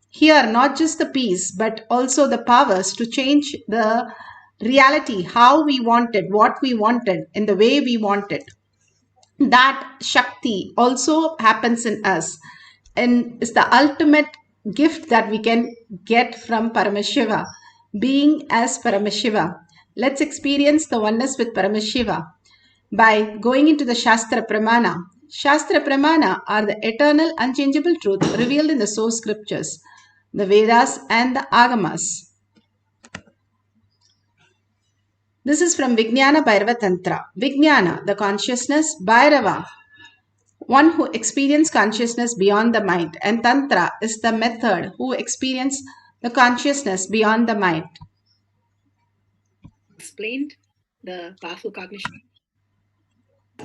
Here, not just the peace, but also the powers to change the reality, how we wanted, what we wanted, in the way we wanted. That Shakti also happens in us and is the ultimate gift that we can get from Paramashiva, being as Paramashiva. Let's experience the oneness with Paramashiva by going into the Shastra Pramana. Shastra Pramana are the eternal, unchangeable truth revealed in the source scriptures, the Vedas and the Agamas. This is from Vijnana Bhairava Tantra. Vijnana, the consciousness, Bhairava, one who experiences consciousness beyond the mind, and Tantra is the method who experience the consciousness beyond the mind. Explained the powerful cognition.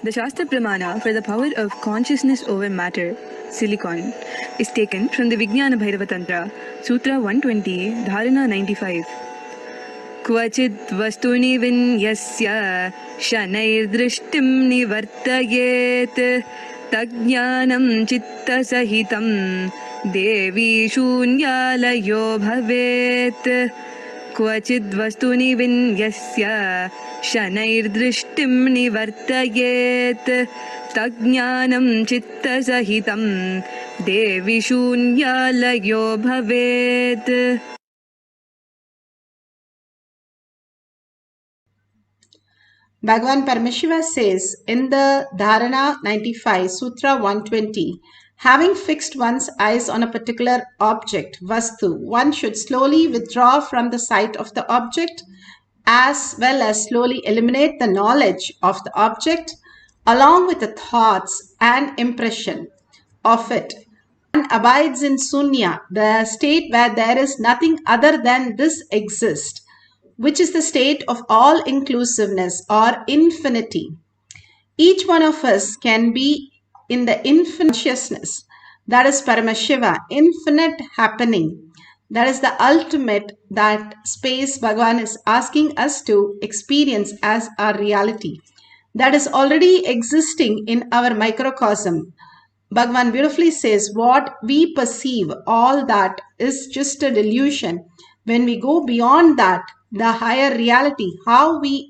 The Shastra Pramana for the power of consciousness over matter, silicon, is taken from the Vijnana Bhairava Tantra, Sutra 120, Dharana 95. Kvachid vastuni vinyasya shanair-drishtim nivartayet tajnanam chitta sahitam devi shunyalayo bhavet. Kvachid vastuni vinyasya shanair-drishtim nivartayet tajnanam chitta sahitam devi shunyalayo bhavet. Bhagavan Paramashiva says in the Dharana 95, Sutra 120, having fixed one's eyes on a particular object, Vastu, one should slowly withdraw from the sight of the object as well as slowly eliminate the knowledge of the object along with the thoughts and impression of it. One abides in Sunya, the state where there is nothing other than this exists, which is the state of all-inclusiveness or infinity. Each one of us can be in the infinite consciousness, that is Paramashiva, infinite happening. That is the ultimate, that space Bhagavan is asking us to experience as our reality. That is already existing in our microcosm. Bhagavan beautifully says, what we perceive, all that is just a delusion. When we go beyond that, the higher reality, how we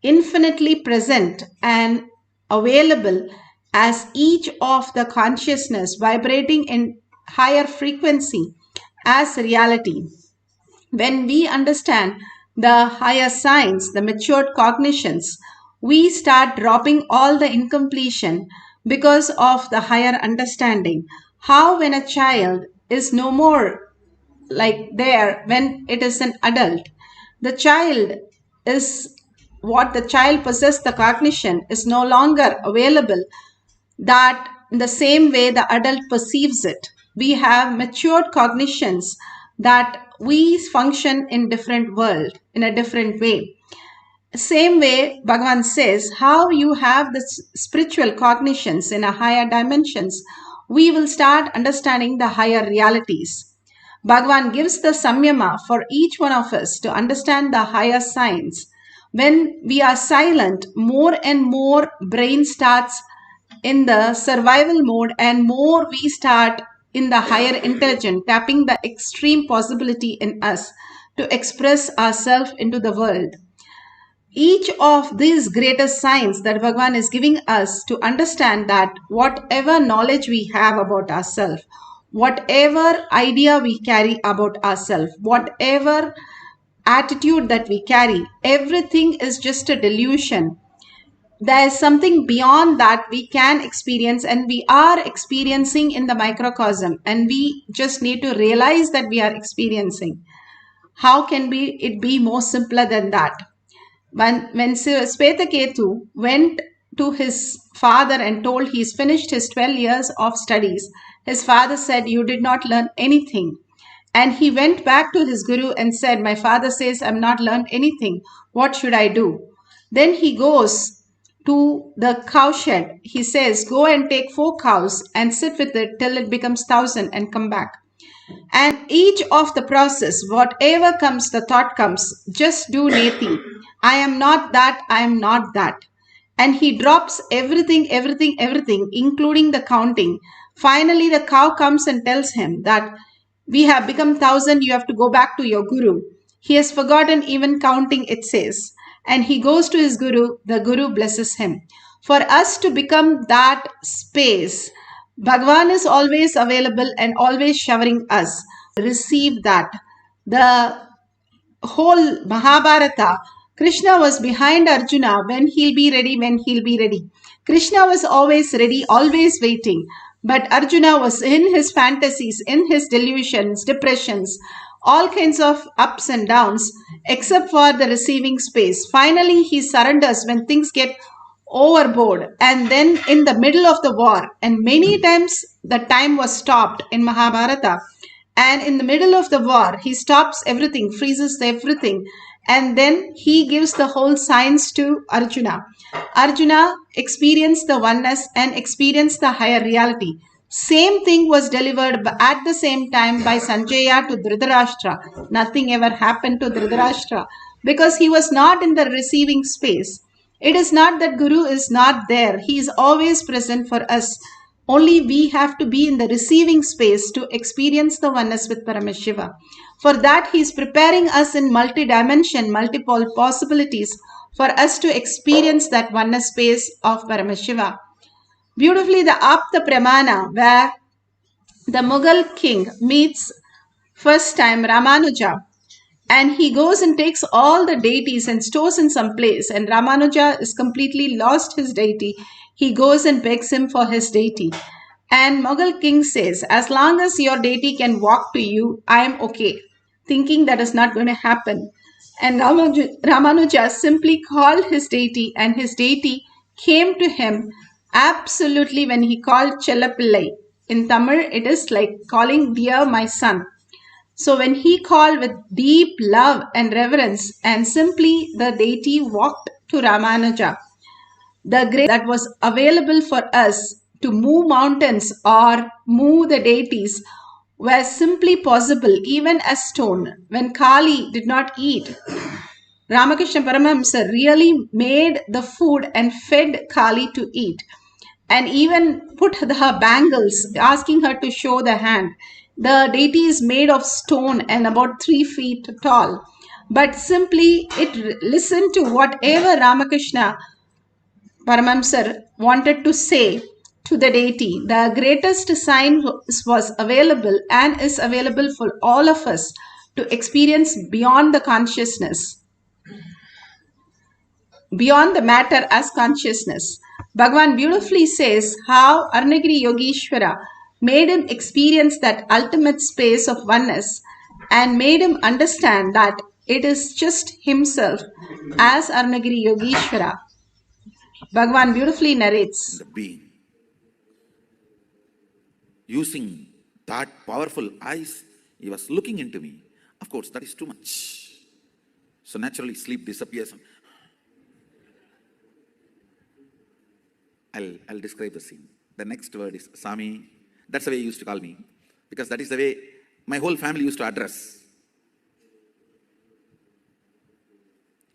infinitely present and available as each of the consciousness vibrating in higher frequency as reality. When we understand the higher signs, the matured cognitions, we start dropping all the incompletion because of the higher understanding. How when a child is no more like there when it is an adult, the child is what the child possesses, the cognition is no longer available that in the same way the adult perceives it. We have matured cognitions that we function in different world, in a different way. Same way Bhagavan says, how you have the spiritual cognitions in a higher dimensions, we will start understanding the higher realities. Bhagavan gives the samyama for each one of us to understand the higher signs. When we are silent, more and more brain starts in the survival mode and more we start in the higher intelligence, tapping the extreme possibility in us to express ourselves into the world. Each of these greater signs that Bhagavan is giving us to understand that whatever knowledge we have about ourselves, whatever idea we carry about ourselves, whatever attitude that we carry, everything is just a delusion. There is something beyond that we can experience and we are experiencing in the microcosm, and we just need to realize that we are experiencing. How can it be more simpler than that? When Svetaketu went to his father and told he's finished his 12 years of studies, his father said, you did not learn anything. And he went back to his guru and said, my father says I'm not learned anything. What should I do? Then he goes to the cow shed. He says, go and take 4 cows and sit with it till it becomes 1,000 and come back. And each of the process, whatever comes, the thought comes, just do neti. I am not that, I am not that. And he drops everything, including the counting, Finally, the cow comes and tells him that we have become 1,000, you have to go back to your guru. He has forgotten even counting, it says. And he goes to his guru, the guru blesses him. For us to become that space, Bhagavan is always available and always showering us. Receive that. The whole Mahabharata, Krishna was behind Arjuna when he'll be ready. Krishna was always ready, always waiting. But Arjuna was in his fantasies, in his delusions, depressions, all kinds of ups and downs, except for the receiving space. Finally, he surrenders when things get overboard, and then in the middle of the war, and many times the time was stopped in Mahabharata, and in the middle of the war he stops everything, freezes everything, and then he gives the whole science to Arjuna. Arjuna experienced the oneness and experienced the higher reality. Same thing was delivered at the same time by Sanjaya to Dhritarashtra. Nothing ever happened to Dhritarashtra because he was not in the receiving space. It is not that Guru is not there. He is always present for us. Only we have to be in the receiving space to experience the oneness with Paramashiva. For that, he is preparing us in multi-dimension, multiple possibilities for us to experience that oneness space of Paramashiva. Beautifully, the Apta Pramana, where the Mughal king meets first time Ramanuja, and he goes and takes all the deities and stores in some place, and Ramanuja is completely lost his deity. He goes and begs him for his deity, and Mughal king says, as long as your deity can walk to you, I am okay, thinking that is not going to happen. And Ramanuja simply called his deity, and his deity came to him absolutely when he called Chellapillai. In Tamil, it is like calling, dear my son. So when he called with deep love and reverence, and simply the deity walked to Ramanuja, the grace that was available for us to move mountains or move the deities were simply possible even as stone. When Kali did not eat, Ramakrishna Paramahamsa really made the food and fed Kali to eat, and even put her bangles, asking her to show the hand. The deity is made of stone and about 3 feet tall, but simply it listened to whatever Ramakrishna Paramahamsa wanted to say to the deity. The greatest sign was available and is available for all of us to experience beyond the consciousness, beyond the matter as consciousness. Bhagavan beautifully says how Arunagiri Yogeshwara made him experience that ultimate space of oneness and made him understand that it is just himself as Arunagiri Yogeshwara. Bhagavan beautifully narrates. The being, using that powerful eyes, he was looking into me. Of course, that is too much. So naturally, sleep disappears. I'll describe the scene. The next word is Sami. That's the way he used to call me, because that is the way my whole family used to address.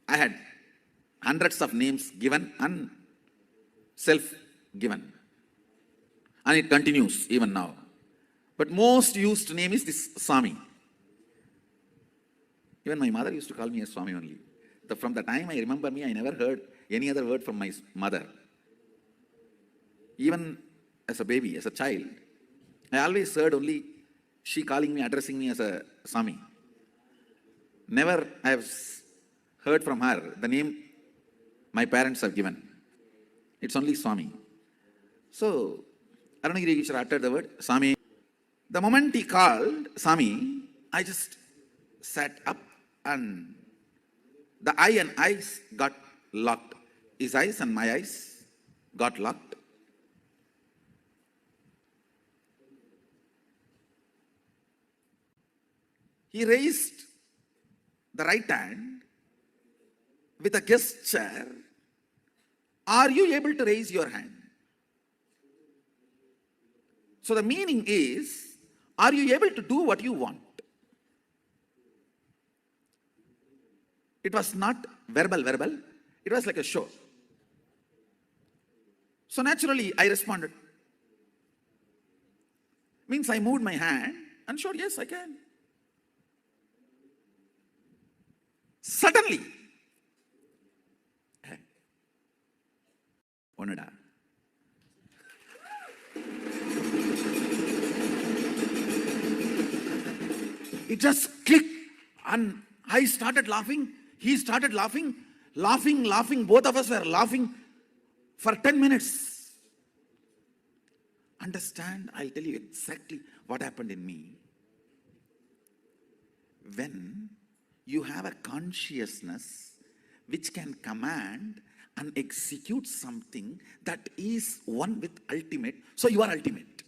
I had hundreds of names given and self-given. And it continues even now. But most used name is this Swami. Even my mother used to call me as Swami only. From the time I remember me, I never heard any other word from my mother. Even as a baby, as a child, I always heard only she calling me, addressing me as a Swami. Never I have heard from her the name my parents have given. It's only Swami. So, Arunagiri Yogeshwara uttered the word Swami. The moment he called Swami, I just sat up and the eye and eyes got locked. His eyes and my eyes got locked. He raised the right hand with a gesture. Are you able to raise your hand? So the meaning is, are you able to do what you want? It was not verbal. It was like a show. So naturally, I responded. Means I moved my hand and showed, yes, I can. Suddenly, onada. It just clicked and I started laughing. He started laughing. Laughing. Both of us were laughing for 10 minutes. Understand? I'll tell you exactly what happened in me. When you have a consciousness which can command and execute something that is one with ultimate, so you are ultimate.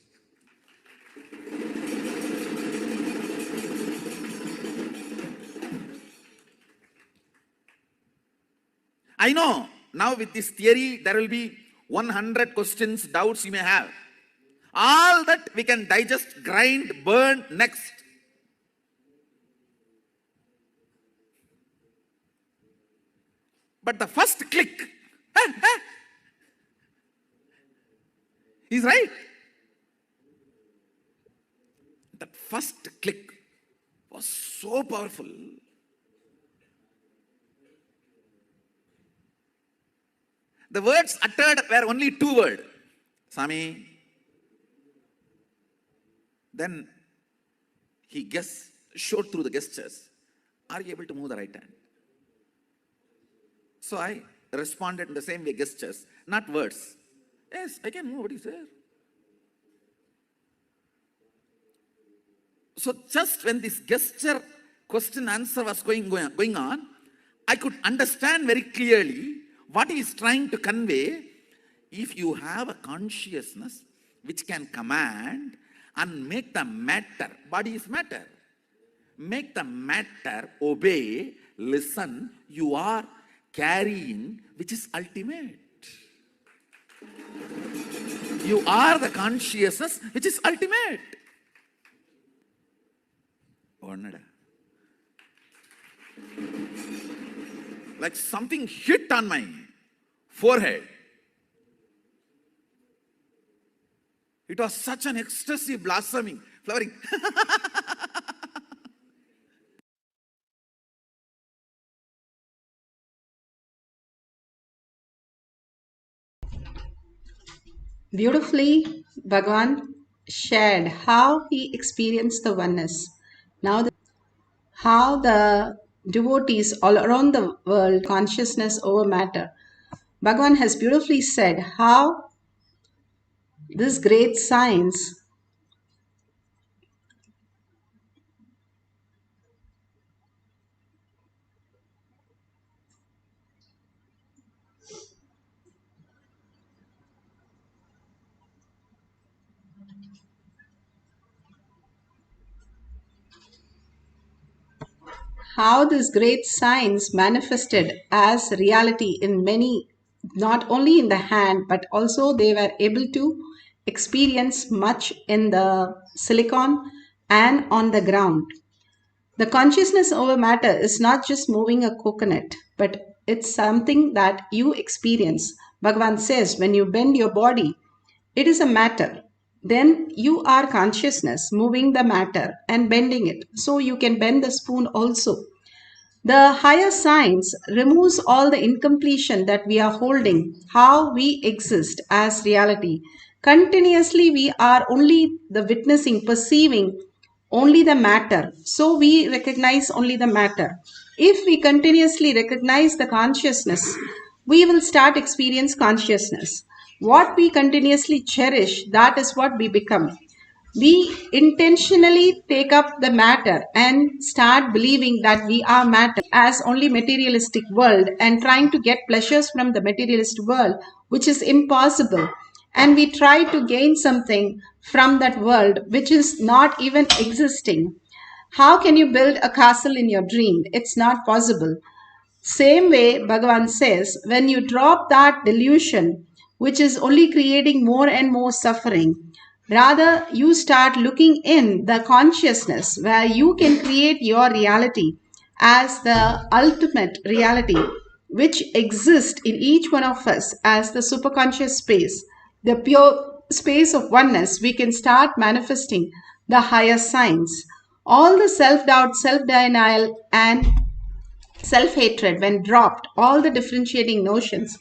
I know now with this theory there will be 100 questions, doubts you may have. All that we can digest, grind, burn next. But the first click, he's right. That first click was so powerful. The words uttered were only 2 words. Swami. Then he showed through the gestures. Are you able to move the right hand? So I responded in the same way, gestures, not words. Yes, I can move. What is there? So just when this gesture, question, answer was going on, I could understand very clearly what he is trying to convey. If you have a consciousness which can command and make the matter, body is matter, make the matter obey, listen, you are carrying, which is ultimate. You are the consciousness which is ultimate. Like something hit on my forehead. It was such an ecstasy, blossoming, flowering. Beautifully, Bhagavan shared how he experienced the oneness. Now, how the devotees all around the world consciousness over matter. Bhagavan has beautifully said how this great science how this great science manifested as reality in many, not only in the hand, but also they were able to experience much in the silicon and on the ground. The consciousness over matter is not just moving a coconut, but it's something that you experience. Bhagavan says when you bend your body, it is a matter. Then you are consciousness moving the matter and bending it. So you can bend the spoon also. The higher science removes all the incompletion that we are holding, how we exist as reality. Continuously, we are only the witnessing, perceiving only the matter. So we recognize only the matter. If we continuously recognize the consciousness, we will start experience consciousness. What we continuously cherish, that is what we become. We intentionally take up the matter and start believing that we are matter as only materialistic world and trying to get pleasures from the materialist world, which is impossible. And we try to gain something from that world which is not even existing. How can you build a castle in your dream? It's not possible. Same way, Bhagavan says, when you drop that delusion, which is only creating more and more suffering, rather you start looking in the consciousness where you can create your reality as the ultimate reality, which exists in each one of us as the superconscious space, the pure space of oneness, we can start manifesting the higher signs. All the self-doubt, self-denial, and self-hatred, when dropped, all the differentiating notions,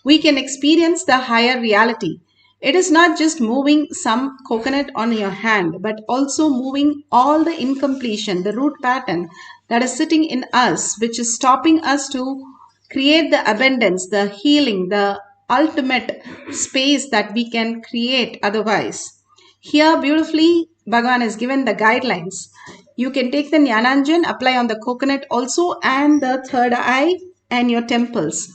we can experience the higher reality. It is not just moving some coconut on your hand, but also moving all the incompletion, the root pattern that is sitting in us, which is stopping us to create the abundance, the healing, the ultimate space that we can create otherwise. Here, beautifully, Bhagavan has given the guidelines. You can take the Jnananjan, apply on the coconut also, and the third eye and your temples.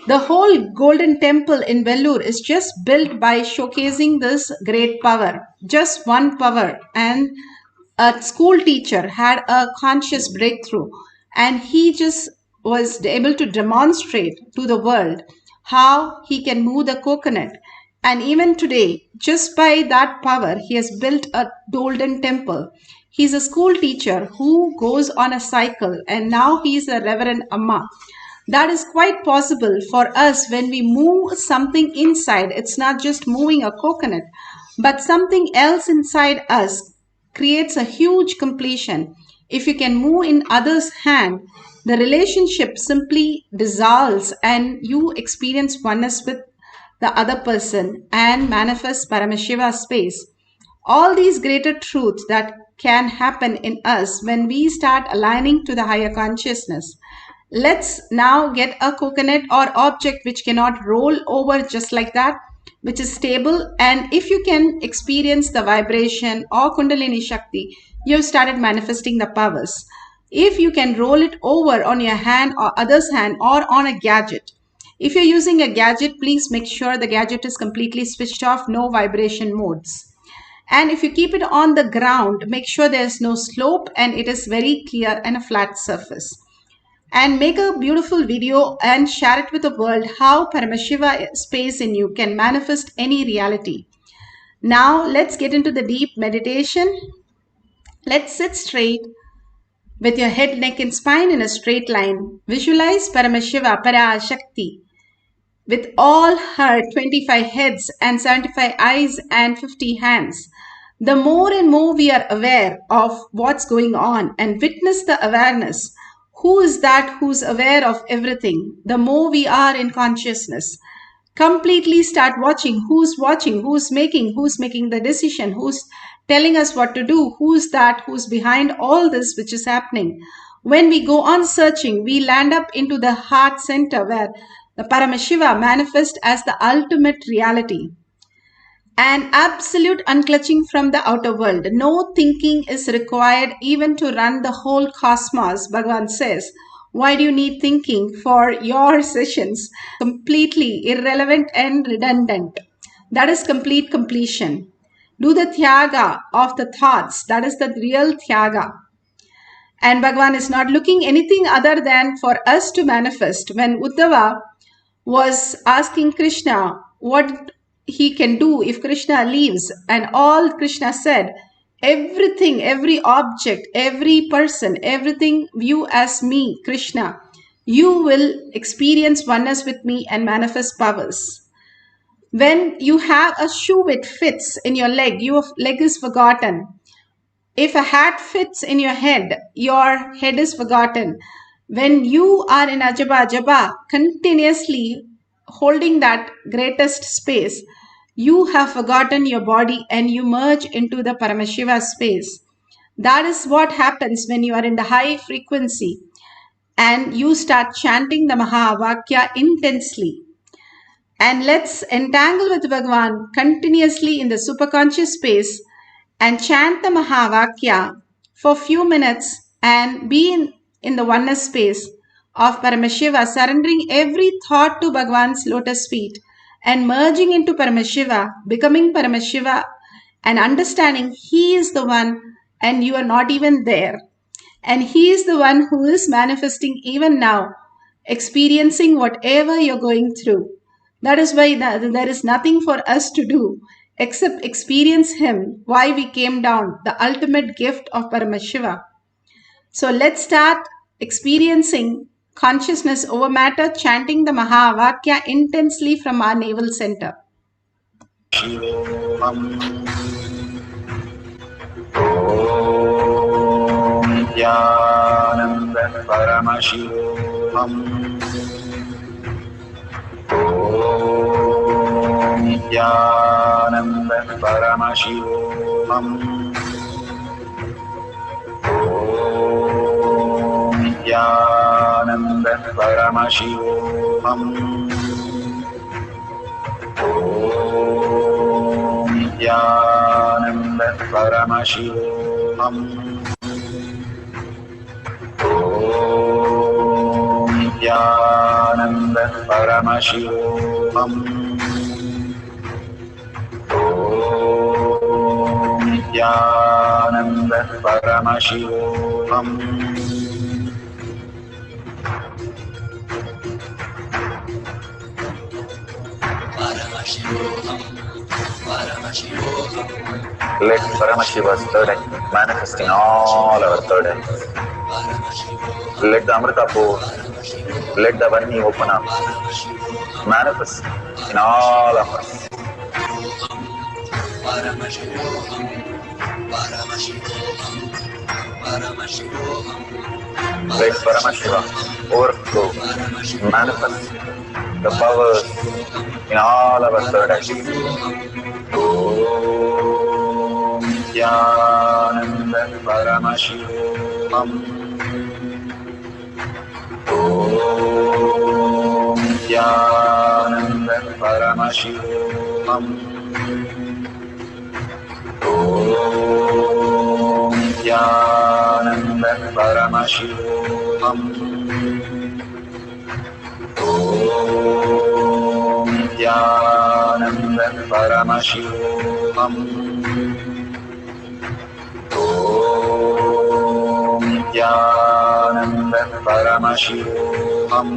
The whole golden temple in Vellore is just built by showcasing this great power. Just one power. And a school teacher had a conscious breakthrough, and he just was able to demonstrate to the world how he can move the coconut. And even today, just by that power, he has built a golden temple. He's a school teacher who goes on a cycle, and now he's a Reverend Amma. That is quite possible for us when we move something inside. It's not just moving a coconut, but something else inside us creates a huge completion. If you can move in others' hand, the relationship simply dissolves and you experience oneness with the other person and manifest Paramashiva space. All these greater truths that can happen in us when we start aligning to the higher consciousness. Let's now get a coconut or object which cannot roll over just like that, which is stable. And if you can experience the vibration or Kundalini Shakti, you've started manifesting the powers. If you can roll it over on your hand or other's hand or on a gadget. If you're using a gadget, please make sure the gadget is completely switched off, no vibration modes. And if you keep it on the ground, make sure there's no slope and it is very clear and a flat surface. And make a beautiful video and share it with the world how Paramashiva space in you can manifest any reality. Now let's get into the deep meditation. Let's sit straight with your head, neck and spine in a straight line. Visualize Paramashiva, Parashakti, with all her 25 heads and 75 eyes and 50 hands. The more and more we are aware of what's going on and witness the awareness, who is that who's aware of everything, the more we are in consciousness. Completely start watching, who's making the decision, who's telling us what to do, who's that, who's behind all this which is happening. When we go on searching, we land up into the heart center where the Paramashiva manifests as the ultimate reality. And absolute unclutching from the outer world. No thinking is required even to run the whole cosmos, Bhagavan says. Why do you need thinking for your sessions? Completely irrelevant and redundant. That is complete completion. Do the Tyaga of the thoughts. That is the real Tyaga. And Bhagavan is not looking anything other than for us to manifest. When Uddhava was asking Krishna what he can do if Krishna leaves, and all Krishna said, everything, every object, every person, everything view as me, Krishna. You will experience oneness with me and manifest powers. When you have a shoe which fits in your leg, your leg is forgotten. If a hat fits in your head is forgotten. When you are in Ajaba Jaba, continuously holding that greatest space, you have forgotten your body and you merge into the Paramashiva space. That is what happens when you are in the high frequency and you start chanting the Mahavakya intensely. And let's entangle with Bhagavan continuously in the superconscious space and chant the Mahavakya for a few minutes and be in the oneness space of Paramashiva, surrendering every thought to Bhagavan's lotus feet and merging into Paramashiva, becoming Paramashiva and understanding he is the one and you are not even there. And he is the one who is manifesting even now, experiencing whatever you're going through. That is why there is nothing for us to do except experience him, why we came down, the ultimate gift of Paramashiva. So let's start experiencing consciousness over matter, chanting the Mahavakya intensely from our navel center. Paramashivoham. Om Nithyananda Paramashivoham. Om Nithyananda Paramashivoham. Om Nithyananda Paramashivoham. Om Nithyananda Paramashivoham. Om Nithyananda Paramashivoham. Om Nithyananda Paramashivoham. Let Paramashiva's third eye manifest in all our third eyes. Let the Amrita pour, let the Varni open up, manifest in all of us. Let Paramashiva overflow, manifest the powers in all our third eyes. Om Nithyananda Paramashivoham. Om Nithyananda Paramashivoham. Om Nithyananda Paramashivoham. Om Nithyananda Paramashivoham. Om Nithyananda Paramashivoham.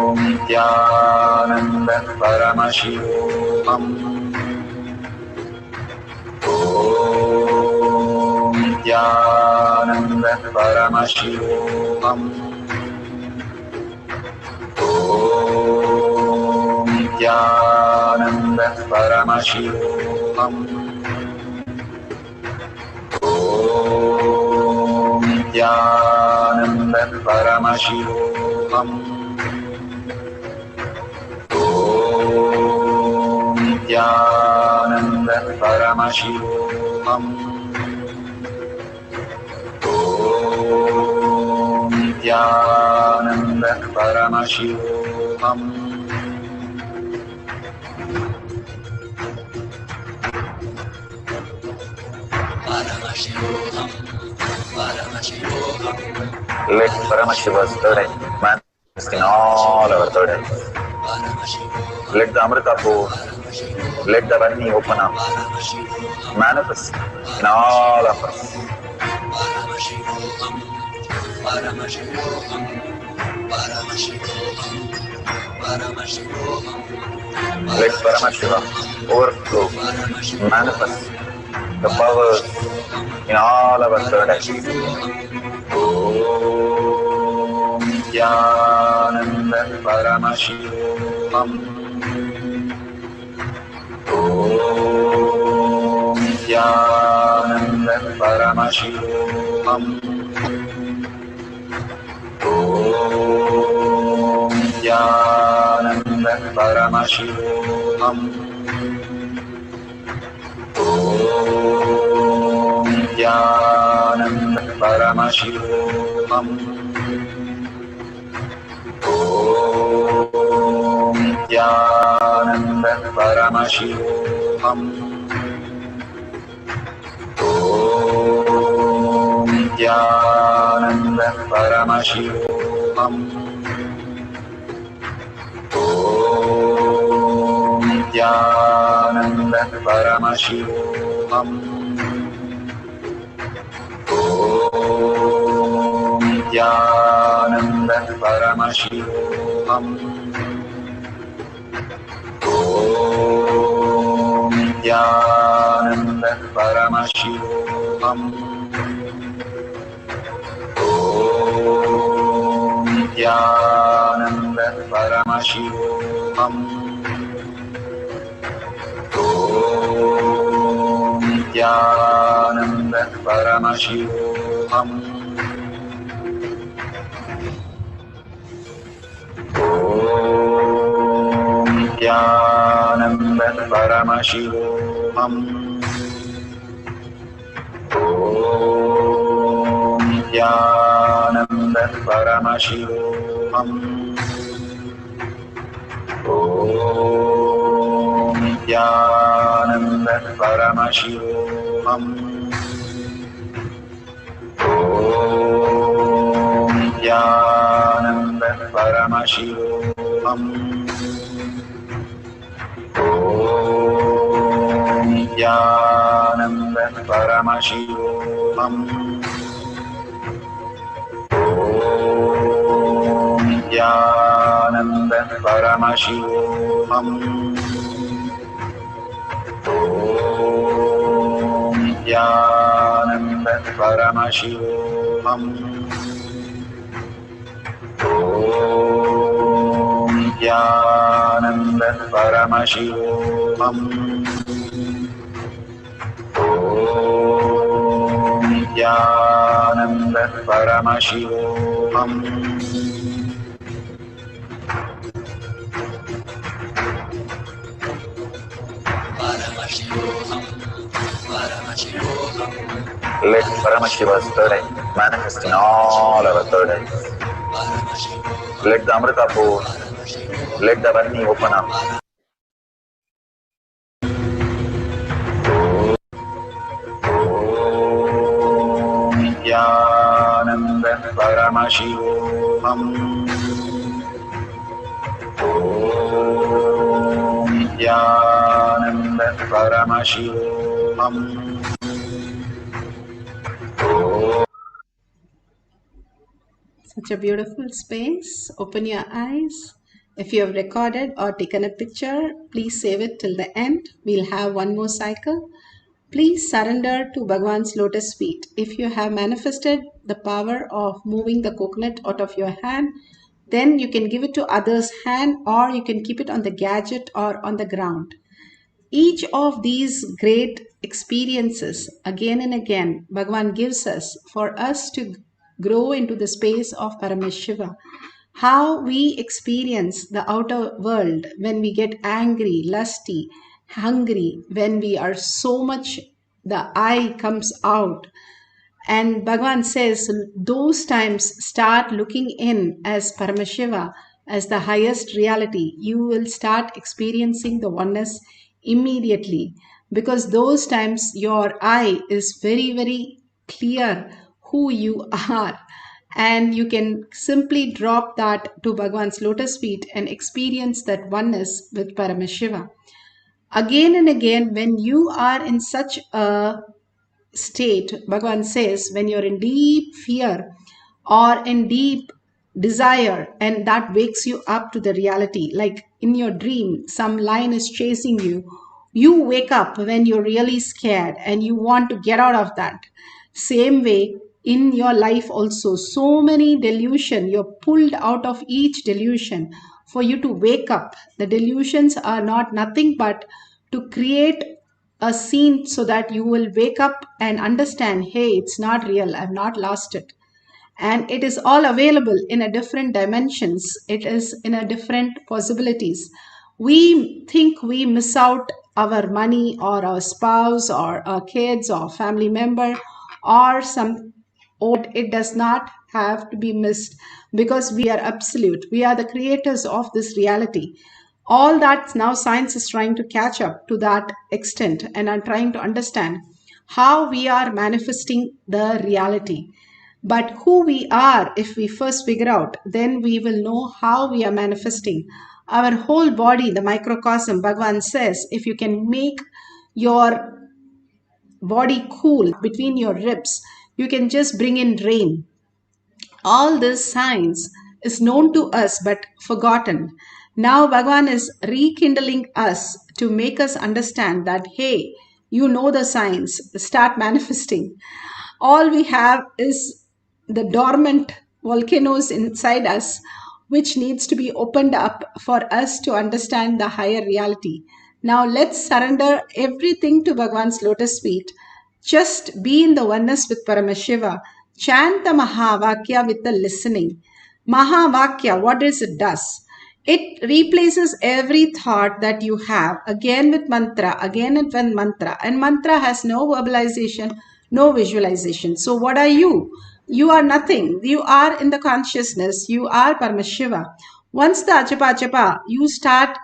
Om Nithyananda Paramashivoham. Om Nithyananda Paramashivoham. Om Nithyananda Paramashivoham. Om Nithyananda Paramashivoham. Om Nithyananda Paramashivoham. Om Nithyananda Paramashivoham. Let Paramashiva's third eye manifest in all our third eyes. Let the Amrita pour, let the Varni open up, manifest in all of us. Let Paramashiva overflow, manifest the powers in all our third eyes. Om Nithyananda Paramashivoham. Om Nithyananda Paramashivoham. Om Nithyananda Paramashivoham. Om Nithyananda Paramashivoham. Om Nithyananda Paramashivoham. Om Nithyananda Paramashivoham. Om Nithyananda Paramashivoham. Om Nithyananda Paramashivoham. Om Nithyananda Paramashivoham. Om Nithyananda Paramashivoham. Nithyananda Paramashivoham. Nithyananda Paramashivoham. Nithyananda Paramashivoham. Nithyananda Paramashivoham. Nithyananda Paramashivoham. Nithyananda Paramashivoham. Nithyananda Paramashivoham. Nithyananda Paramashivoham. Nithyananda Paramashivoham. Nithyananda Paramashivoham. Let Paramashiva's third eye manifest in all our third eyes. Let the Amrita pour, let the Varni open up. Nithyananda Paramashivoham. Nithyananda Paramashivoham. Such a beautiful space. Open your eyes. If you have recorded or taken a picture, please save it till the end. We'll have one more cycle. Please surrender to Bhagwan's lotus feet. If you have manifested the power of moving the coconut out of your hand, then you can give it to others' hand, or you can keep it on the gadget or on the ground. Each of these great experiences, again and again, Bhagwan gives us for us to grow into the space of Paramashiva. How we experience the outer world when we get angry, lusty, hungry, when we are so much, the I comes out. And Bhagwan says, those times start looking in as Paramashiva, as the highest reality. You will start experiencing the oneness immediately, because those times your I is very, very clear who you are. And you can simply drop that to Bhagwan's lotus feet and experience that oneness with Paramashiva. Again and again, when you are in such a state, Bhagavan says, when you're in deep fear or in deep desire, and that wakes you up to the reality, like in your dream, some lion is chasing you, you wake up when you're really scared and you want to get out of that. Same way, in your life also, so many delusion, you're pulled out of each delusion for you to wake up. The delusions are not nothing but to create a scene so that you will wake up and understand, hey, it's not real, I've not lost it. And it is all available in a different dimensions. It is in a different possibilities. We think we miss out our money or our spouse or our kids or family member or some, or it does not have to be missed, because we are absolute. We are the creators of this reality. All that now science is trying to catch up to that extent and are trying to understand how we are manifesting the reality. But who we are, if we first figure out, then we will know how we are manifesting. Our whole body, the microcosm, Bhagavan says, if you can make your body cool between your ribs, you can just bring in rain. All this science is known to us but forgotten. Now Bhagavan is rekindling us to make us understand that, hey, you know the science, start manifesting. All we have is the dormant volcanoes inside us. which needs to be opened up for us to understand the higher reality. Now let's surrender everything to Bhagwan's lotus feet. Just be in the oneness with Paramashiva. Chant the Mahavakya with the listening. Mahavakya, what does it does? It replaces every thought that you have again with mantra, again with mantra. And mantra has no verbalization, no visualization. So what are you? You are nothing. You are in the consciousness. You are Paramashiva. Once the achapa achapa, you start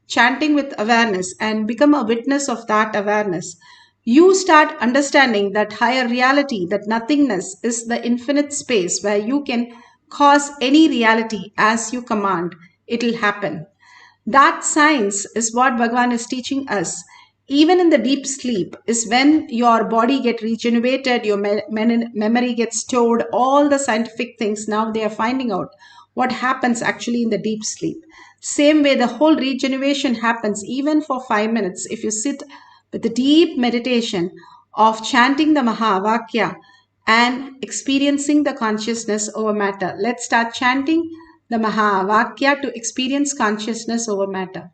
chanting with awareness and become a witness of that awareness. You start understanding that higher reality, that nothingness is the infinite space where you can cause any reality as you command. It'll happen. That science is what Bhagavan is teaching us. Even in the deep sleep is when your body gets regenerated, your memory gets stored, all the scientific things now they are finding out what happens actually in the deep sleep. Same way the whole regeneration happens even for 5 minutes. If you sit with the deep meditation of chanting the Mahavakya and experiencing the consciousness over matter. Let's start chanting the Mahavakya to experience consciousness over matter.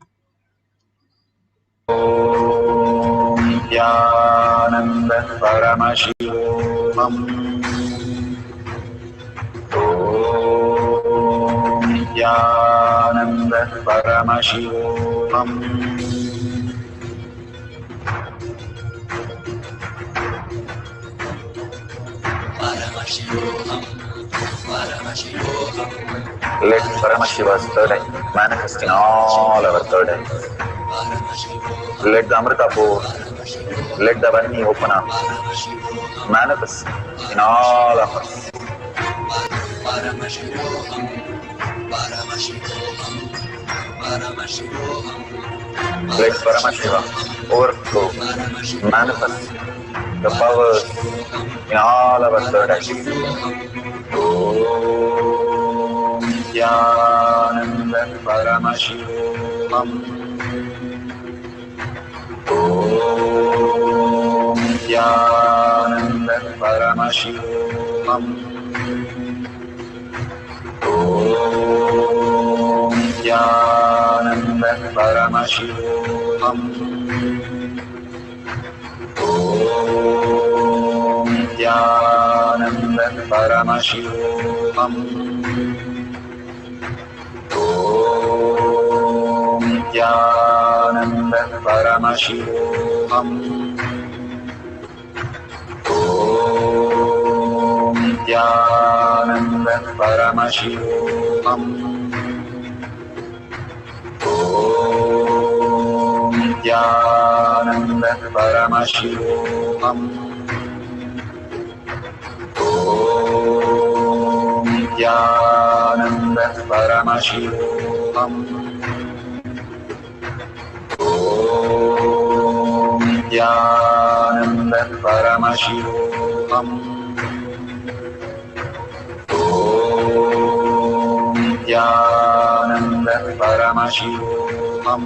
Om Nithyananda Paramashivoham. Om Nithyananda Paramashivoham. Let Paramashiva's third eye manifest in all our third eyes. Let the Amrita pour, let the Vani open up, manifest in all of us. Let Paramashiva overflow, manifest the powers in all our third eyes. Om Nithyananda Paramashivoham. Om Nithyananda Paramashivoham. Om Nithyananda Paramashivoham. Om Nithyananda Paramashivoham. Om Nithyananda Paramashivoham. Om Nithyananda Paramashivoham. Om Nithyananda Paramashivoham. Om Nithyananda Paramashivoham. Om Nithyananda Paramashivoham. Om Nithyananda Paramashivoham.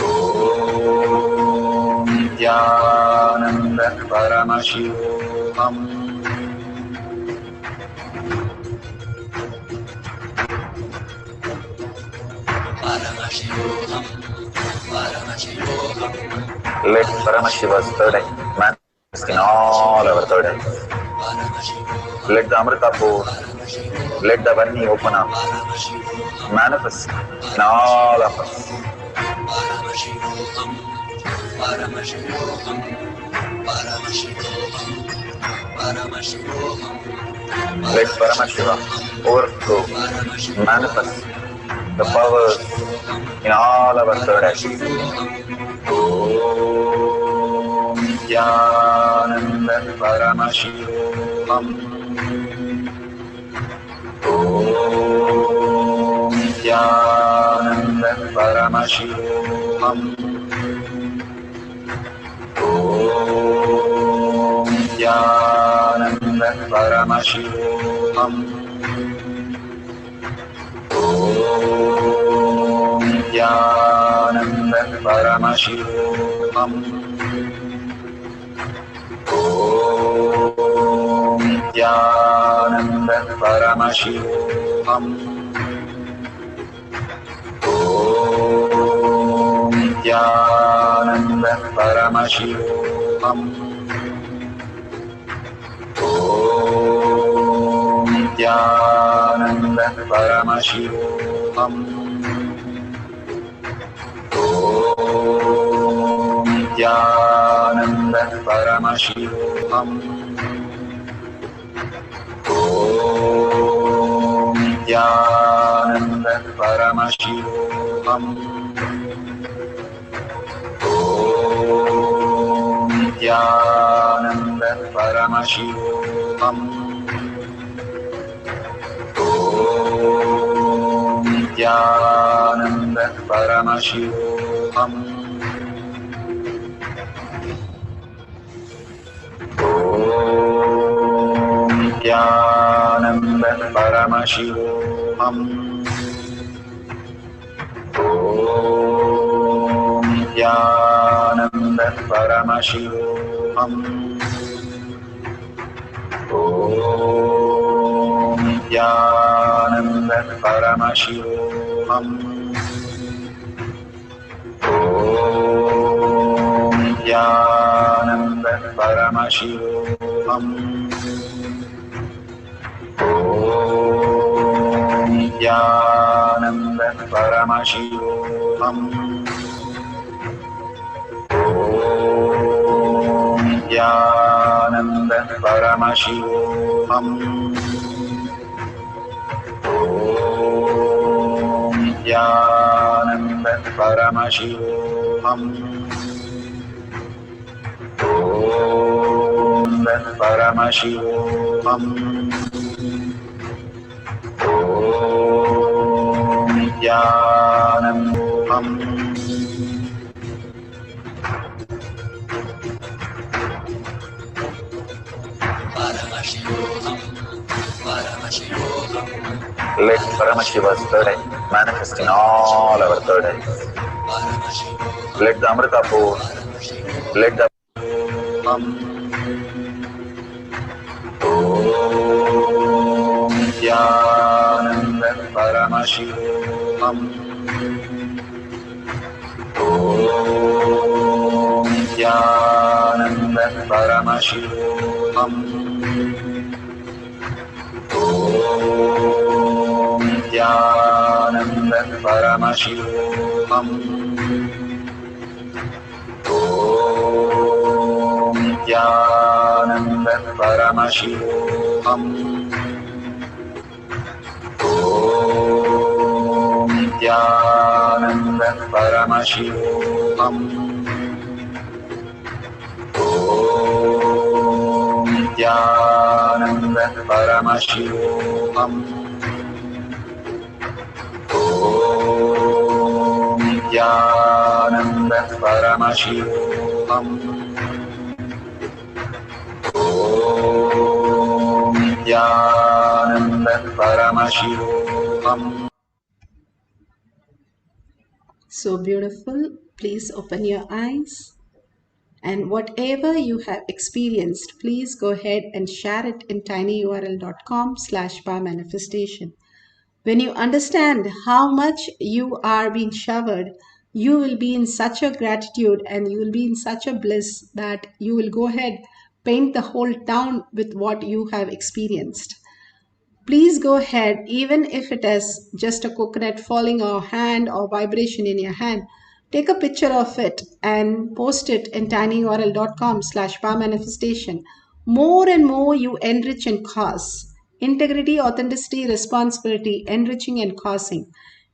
Om Nithyananda Paramashivoham. Let Paramashiva's third eye manifest in all our third eyes. Let the Amrita pour, let the Vani open up, manifest in all of us. Let Paramashiva overflow, manifest the powers in all our third eyes. Om Nithyananda Paramashivoham. Om Nithyananda Paramashivoham. Om Nithyananda Paramashivoham. Om Nithyananda Paramashivoham. Om Nithyananda Paramashivoham. Om Nithyananda Paramashivoham. Om Nithyananda Paramashivoham. Om Nithyananda Paramashivoham. Om Nithyananda Paramashivoham. Om Nithyananda Paramashivoham. Om Nithyananda Paramashivoham. Om Nithyananda Paramashivoham. Om Nithyananda Paramashivoham. Om Nithyananda Paramashivoham. Om Nithyananda Paramashivoham. Om Nithyananda Paramashivoham. Om Nithyananda Paramashivoham. Om Nithyananda Paramashivoham. Om Paramashivoham. Om Nithyanandam. Let Paramashiva's third eye manifest in all our third eyes. Let the Amrita pour, let the Om Nithyananda Paramashivoham. Om Nithyananda Paramashivoham. Om Nithyananda Paramashivoham. Om Nithyananda Paramashivoham. Om Nithyananda Paramashivoham. Om Nithyananda Paramashivoham. Om Nithyananda Paramashivoham. Om Nithyananda Paramashivoham. So beautiful. Please open your eyes. And whatever you have experienced, please go ahead and share it in tinyurl.com/powermanifestation. When you understand how much you are being showered, you will be in such a gratitude and you will be in such a bliss that you will go ahead, paint the whole town with what you have experienced. Please go ahead, even if it is just a coconut falling or hand or vibration in your hand, take a picture of it and post it in tinyurl.com/powermanifestation. More and more you enrich and cause. Integrity, authenticity, responsibility, enriching and causing.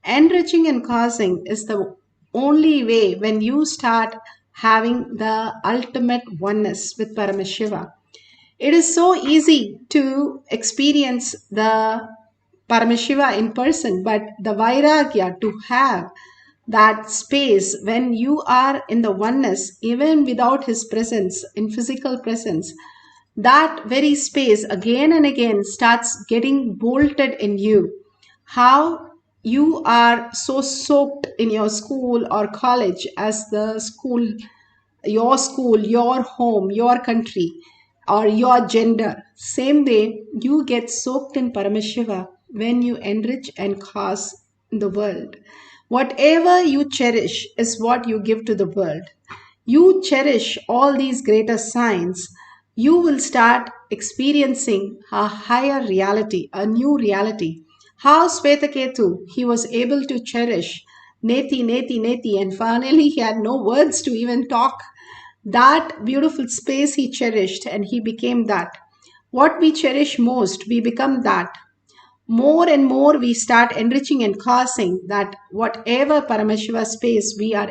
Enriching and causing is the only way when you start having the ultimate oneness with Paramashiva. It is so easy to experience the Paramashiva in person, but the Vairagya to have that space when you are in the oneness, even without his presence, in physical presence, that very space again and again starts getting bolted in you. How you are so soaked in your school or college as the school, your home, your country, or your gender. Same way, you get soaked in Paramashiva when you enrich and cause the world. Whatever you cherish is what you give to the world. You cherish all these greater signs, you will start experiencing a higher reality, a new reality. How Svetaketu, he was able to cherish Neti, Neti, Neti, and finally he had no words to even talk. That beautiful space he cherished, and he became that. What we cherish most, we become that. More and more we start enriching and causing that whatever Paramashiva space we are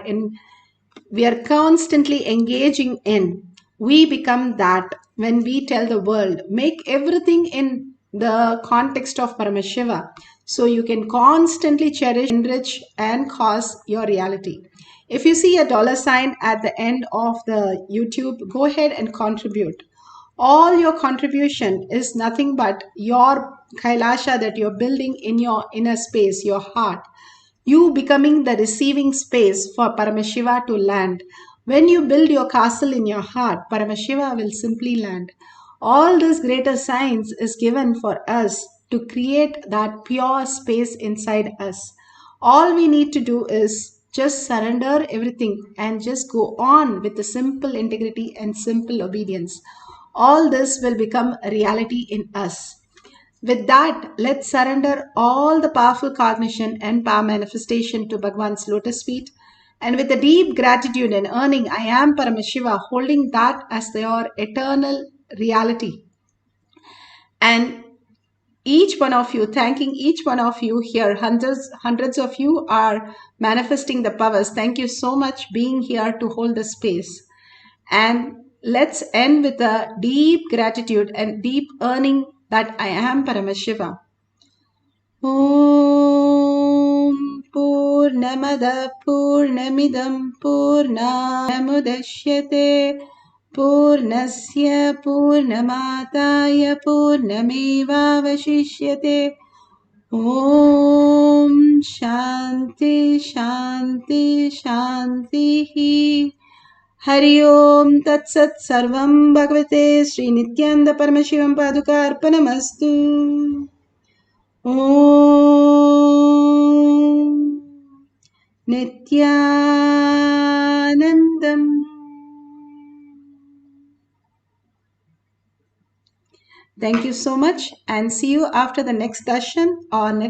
constantly engaging in, we become that. When we tell the world, make everything in the context of Paramashiva, so you can constantly cherish, enrich, and cause your reality. If you see a dollar sign at the end of the YouTube, go ahead and contribute. All your contribution is nothing but your Kailasha that you're building in your inner space, your heart. You becoming the receiving space for Paramashiva to land. When you build your castle in your heart, Paramashiva will simply land. All this greater science is given for us to create that pure space inside us. All we need to do is just surrender everything and just go on with the simple integrity and simple obedience. All this will become a reality in us. With that, let's surrender all the powerful cognition and power manifestation to Bhagwan's lotus feet. And with a deep gratitude and earning, I am Paramashiva, holding that as your eternal reality. And each one of you, thanking each one of you here, hundreds of you are manifesting the powers. Thank you so much being here to hold the space. And let's end with a deep gratitude and deep earning that I am Paramashiva. Om Purnamada Purnamidam Purnamudashyate Purnasya Purnamataya Purnamevavashishyate. Om Shanti Shanti Shanti. Hari Om Tat Sat Sarvam Bhagavate Sri Nithyananda Paramashivam Paduka Arpanamastu. Om Nithyanandam. Thank you so much, and see you after the next darshan or next